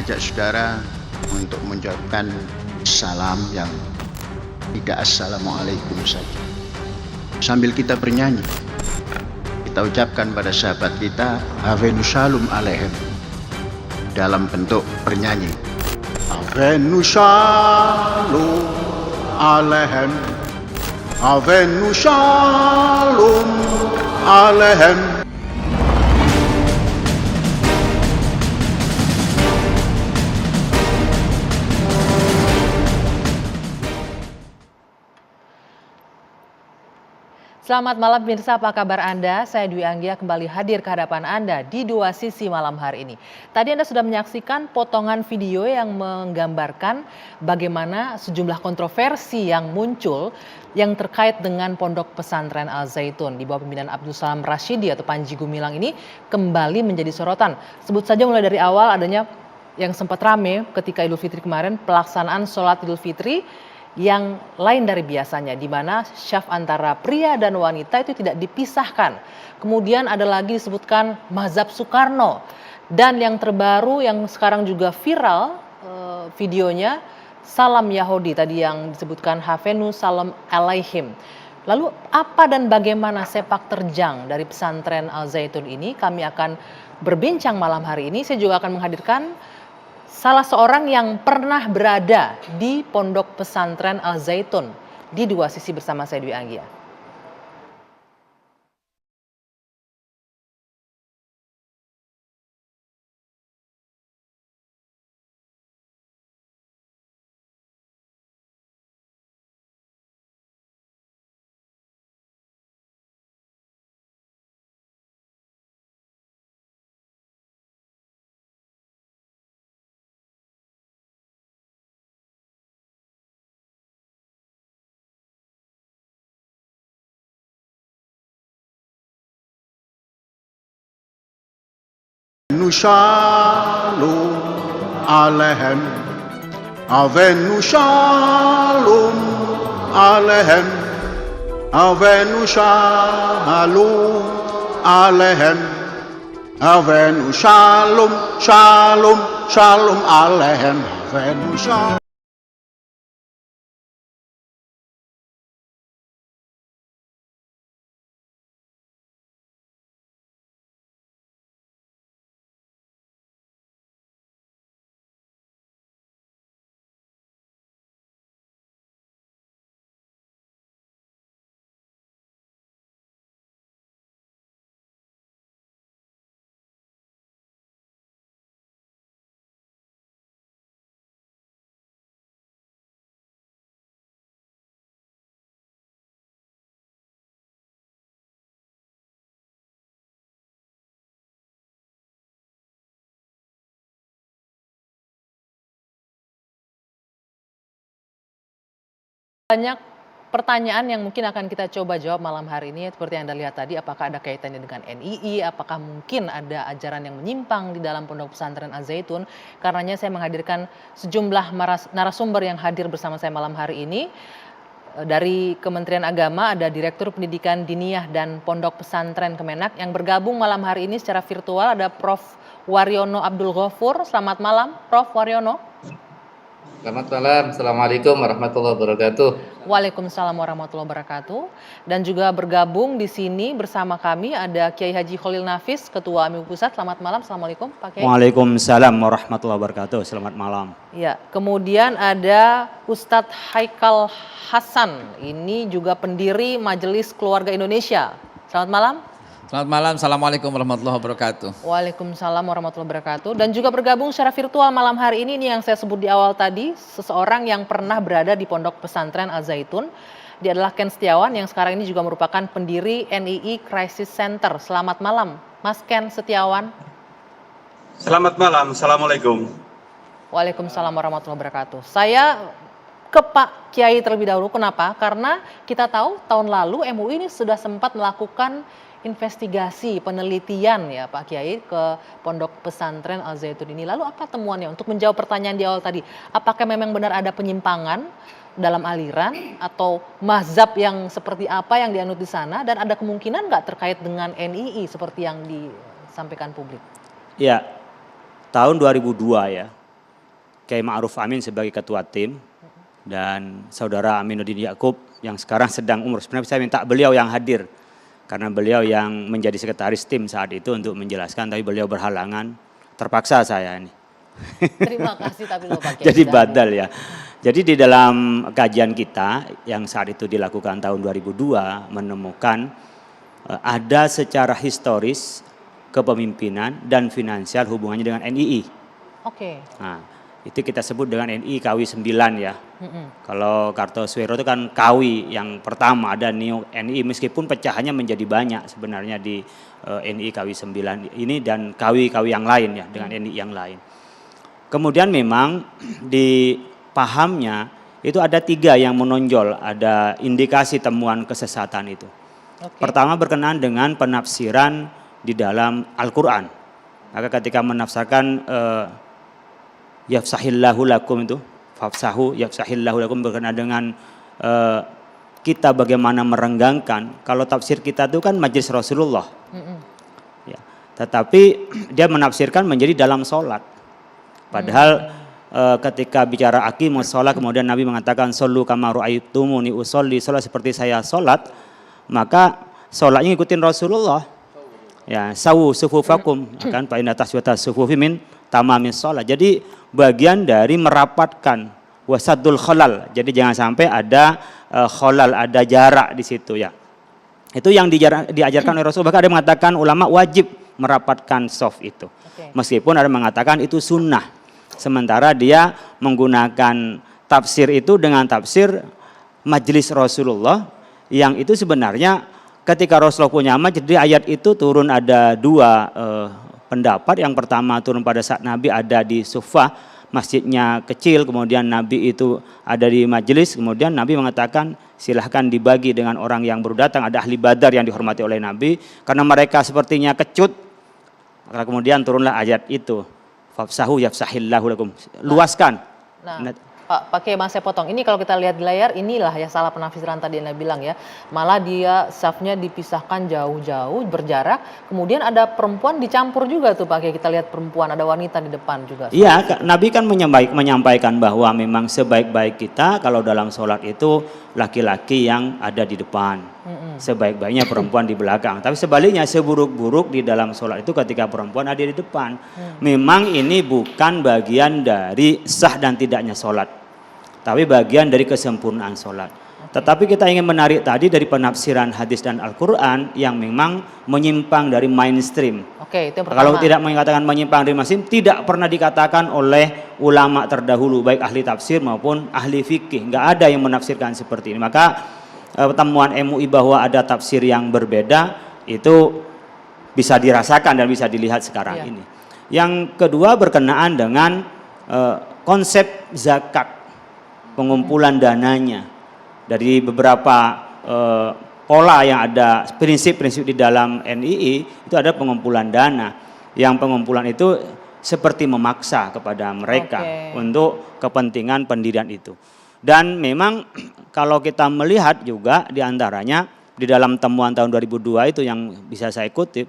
mengajak saudara untuk mengucapkan salam yang tidak assalamualaikum saja. Sambil kita bernyanyi, kita ucapkan pada sahabat kita Avenu Shalom Aleichem dalam bentuk bernyanyi. Avenu Shalom Aleichem, Avenu Shalom Aleichem. Selamat malam pemirsa, apa kabar Anda? Saya Dwi Anggia kembali hadir ke hadapan Anda di Dua Sisi malam hari ini. Tadi Anda sudah menyaksikan potongan video yang menggambarkan bagaimana sejumlah kontroversi yang muncul yang terkait dengan Pondok Pesantren Al Zaitun di bawah pimpinan Abdul Salam Rashidi atau Panji Gumilang ini kembali menjadi sorotan. Sebut saja mulai dari awal adanya yang sempat rame ketika Idul Fitri kemarin, pelaksanaan sholat Idul Fitri yang lain dari biasanya, di mana syaf antara pria dan wanita itu tidak dipisahkan. Kemudian ada lagi disebutkan mazhab Soekarno. Dan yang terbaru yang sekarang juga viral videonya, salam Yahudi tadi yang disebutkan Avenu Shalom Aleichem. Lalu apa dan bagaimana sepak terjang dari pesantren Al Zaitun ini? Kami akan berbincang malam hari ini. Saya juga akan menghadirkan salah seorang yang pernah berada di Pondok Pesantren Al Zaitun di Dua Sisi bersama saya Dwi Anggia. Avenu Shalom Aleichem, Avenu Shalom Aleichem, Avenu Shalom Aleichem, Avenu Shalom Shalom Shalom Aleichem, Avenu Shalom. Banyak pertanyaan yang mungkin akan kita coba jawab malam hari ini, seperti yang Anda lihat tadi, apakah ada kaitannya dengan NII, apakah mungkin ada ajaran yang menyimpang di dalam Pondok Pesantren Al Zaitun. Karenanya saya menghadirkan sejumlah narasumber yang hadir bersama saya malam hari ini. Dari Kementerian Agama ada Direktur Pendidikan Diniyah dan Pondok Pesantren Kemenak yang bergabung malam hari ini secara virtual, ada Prof. Waryono Abdul Ghafur. Selamat malam Prof. Waryono. Selamat malam, Assalamualaikum warahmatullahi wabarakatuh. Waalaikumsalam warahmatullahi wabarakatuh. Dan juga bergabung di sini bersama kami ada Kiai Haji Khalil Nafis, Ketua MUI Pusat. Selamat malam, Assalamualaikum Pak Kiai. Waalaikumsalam warahmatullahi wabarakatuh, selamat malam. Ya, kemudian ada Ustadz Haikal Hasan, ini juga pendiri Majelis Keluarga Indonesia. Selamat malam. Selamat malam, Assalamualaikum warahmatullahi wabarakatuh. Waalaikumsalam warahmatullahi wabarakatuh. Dan juga bergabung secara virtual malam hari ini yang saya sebut di awal tadi, seseorang yang pernah berada di Pondok Pesantren Al Zaitun. Dia adalah Ken Setiawan yang sekarang ini juga merupakan pendiri NII Crisis Center. Selamat malam, Mas Ken Setiawan. Selamat malam, Assalamualaikum. Waalaikumsalam warahmatullahi wabarakatuh. Saya ke Pak Kiai terlebih dahulu. Kenapa? Karena kita tahu tahun lalu MUI ini sudah sempat melakukan investigasi, penelitian ya Pak Kiai ke Pondok Pesantren Al Zaitun ini. Lalu apa temuannya? Untuk menjawab pertanyaan di awal tadi, apakah memang benar ada penyimpangan dalam aliran atau mazhab yang seperti apa yang dianut di sana, dan ada kemungkinan nggak terkait dengan NII seperti yang disampaikan publik? Ya, tahun 2002 ya, Kiai Ma'ruf Amin sebagai ketua tim, dan saudara Aminuddin Yakub yang sekarang sedang umroh. Sebenarnya saya minta beliau yang hadir, karena beliau yang menjadi sekretaris tim saat itu untuk menjelaskan, tapi beliau berhalangan, terpaksa saya ini. Terima kasih tapi lupa Kiai. Jadi badal ya. Jadi di dalam kajian kita yang saat itu dilakukan tahun 2002 menemukan ada secara historis kepemimpinan dan finansial hubungannya dengan NII. Oke. Nah, itu kita sebut dengan NII KW 9 ya. Kalau Kartosuwiro itu kan KW yang pertama, ada Neo NII, meskipun pecahannya menjadi banyak sebenarnya di NII KW 9 ini dan KW yang lain ya, dengan NII yang lain. Kemudian memang di pahamnya itu ada 3 yang menonjol, ada indikasi temuan kesesatan itu. Pertama berkenaan dengan penafsiran di dalam Al-Quran. Maka ketika menafsirkan yafsahillahu lakum itu, fafsahu yafsahillahu lakum, berkenaan dengan kita bagaimana merenggangkan. Kalau tafsir kita itu kan majlis Rasulullah. Ya. Tetapi dia menafsirkan menjadi dalam sholat. Padahal ketika bicara aqimus sholat, kemudian Nabi mengatakan shollu kama ra'aitumuni usolli, sholat seperti saya sholat, maka sholatnya ngikutin Rasulullah. Ya, sawu sufufakum, kan fa inna taswiyata sufufi min tamamis sholat. Jadi bagian dari merapatkan wasadul khalal. Jadi jangan sampai ada khalal, ada jarak di situ ya. Itu yang diajarkan oleh Rasul. Bahkan ada yang mengatakan ulama wajib merapatkan shaf itu. Meskipun ada yang mengatakan itu sunnah. Sementara dia menggunakan tafsir itu dengan tafsir majlis Rasulullah, yang itu sebenarnya ketika Rasulullah punya majlis, jadi ayat itu turun ada 2 pendapat. Yang pertama turun pada saat Nabi ada di Suffah, masjidnya kecil, kemudian Nabi itu ada di majelis, kemudian Nabi mengatakan silahkan dibagi dengan orang yang baru datang, ada ahli Badar yang dihormati oleh Nabi, karena mereka sepertinya kecut, maka kemudian turunlah ayat itu, fafsahu yafsahillahu lakum, luaskan. Nah, Pak Kiai, saya potong. Ini kalau kita lihat di layar, inilah ya salah penafsiran tadi yang bilang ya. Malah dia safnya dipisahkan jauh-jauh, berjarak. Kemudian ada perempuan dicampur juga tuh Pak Kiai. Kita lihat perempuan, ada wanita di depan juga. Iya, Nabi kan menyampaikan bahwa memang sebaik-baik kita kalau dalam sholat itu laki-laki yang ada di depan. Sebaik-baiknya perempuan di belakang. Tapi sebaliknya seburuk-buruk di dalam sholat itu ketika perempuan ada di depan. Memang ini bukan bagian dari sah dan tidaknya sholat, tapi bagian dari kesempurnaan sholat. Tetapi kita ingin menarik tadi dari penafsiran hadis dan Al-Quran yang memang menyimpang dari mainstream. Itu yang pertama. Kalau tidak mengatakan menyimpang dari mainstream, tidak pernah dikatakan oleh ulama terdahulu, baik ahli tafsir maupun ahli fikih. Nggak ada yang menafsirkan seperti ini. Maka temuan MUI bahwa ada tafsir yang berbeda itu bisa dirasakan dan bisa dilihat sekarang ini. Yang kedua berkenaan dengan konsep zakat, pengumpulan dananya. Dari beberapa pola yang ada, prinsip-prinsip di dalam NII itu ada pengumpulan dana, yang pengumpulan itu seperti memaksa kepada mereka untuk kepentingan pendirian itu. Dan memang kalau kita melihat juga diantaranya di dalam temuan tahun 2002 itu yang bisa saya kutip,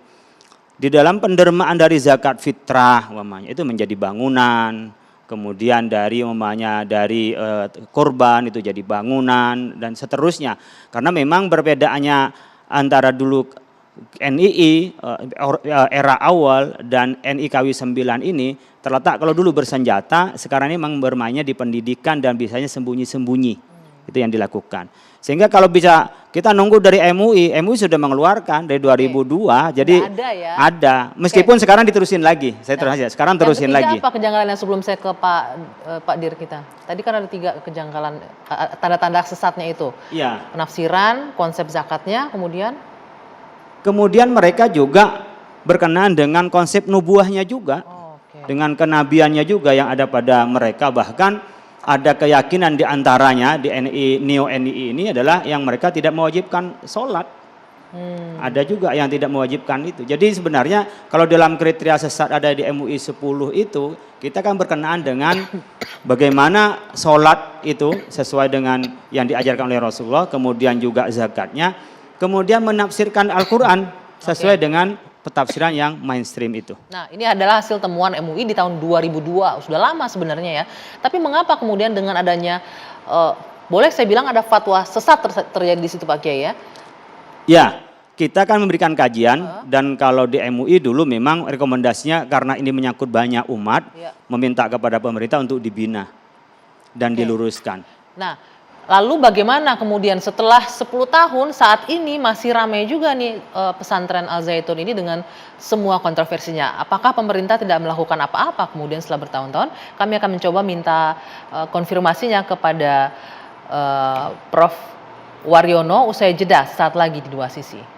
di dalam pendermaan dari zakat fitrah umpamanya itu menjadi bangunan, kemudian dari umpamanya dari korban itu jadi bangunan dan seterusnya. Karena memang berbedaannya antara dulu NII era awal dan NII KW 9 ini terletak, kalau dulu bersenjata, sekarang ini memang bermainnya di pendidikan dan biasanya sembunyi-sembunyi. Itu yang dilakukan. Sehingga kalau bisa kita nunggu dari MUI sudah mengeluarkan dari 2002, jadi ada. Meskipun sekarang diterusin lagi, saya terus aja. Sekarang terusin lagi. Apa kejanggalan yang sebelum saya ke Pak Dir kita? Tadi kan ada 3 kejanggalan, tanda-tanda sesatnya itu. Iya. Penafsiran, konsep zakatnya, Kemudian mereka juga berkenaan dengan konsep nubuahnya juga, dengan kenabiannya juga yang ada pada mereka. Bahkan ada keyakinan diantaranya di Neo NII ini adalah yang mereka tidak mewajibkan sholat. Ada juga yang tidak mewajibkan itu. Jadi sebenarnya kalau dalam kriteria sesat ada di MUI 10 itu, kita kan berkenaan dengan bagaimana sholat itu sesuai dengan yang diajarkan oleh Rasulullah, kemudian juga zakatnya, kemudian menafsirkan Al-Quran sesuai dengan petafsiran yang mainstream itu. Nah, ini adalah hasil temuan MUI di tahun 2002, sudah lama sebenarnya ya. Tapi mengapa kemudian dengan adanya, boleh saya bilang ada fatwa sesat terjadi di situ Pak Kiai ya? Ya, kita kan memberikan kajian dan kalau di MUI dulu memang rekomendasinya karena ini menyangkut banyak umat, meminta kepada pemerintah untuk dibina dan diluruskan. Nah, lalu bagaimana kemudian setelah 10 tahun saat ini masih ramai juga nih pesantren Al Zaitun ini dengan semua kontroversinya. Apakah pemerintah tidak melakukan apa-apa kemudian setelah bertahun-tahun? Kami akan mencoba minta konfirmasinya kepada Prof. Waryono usai jeda saat lagi di Dua Sisi.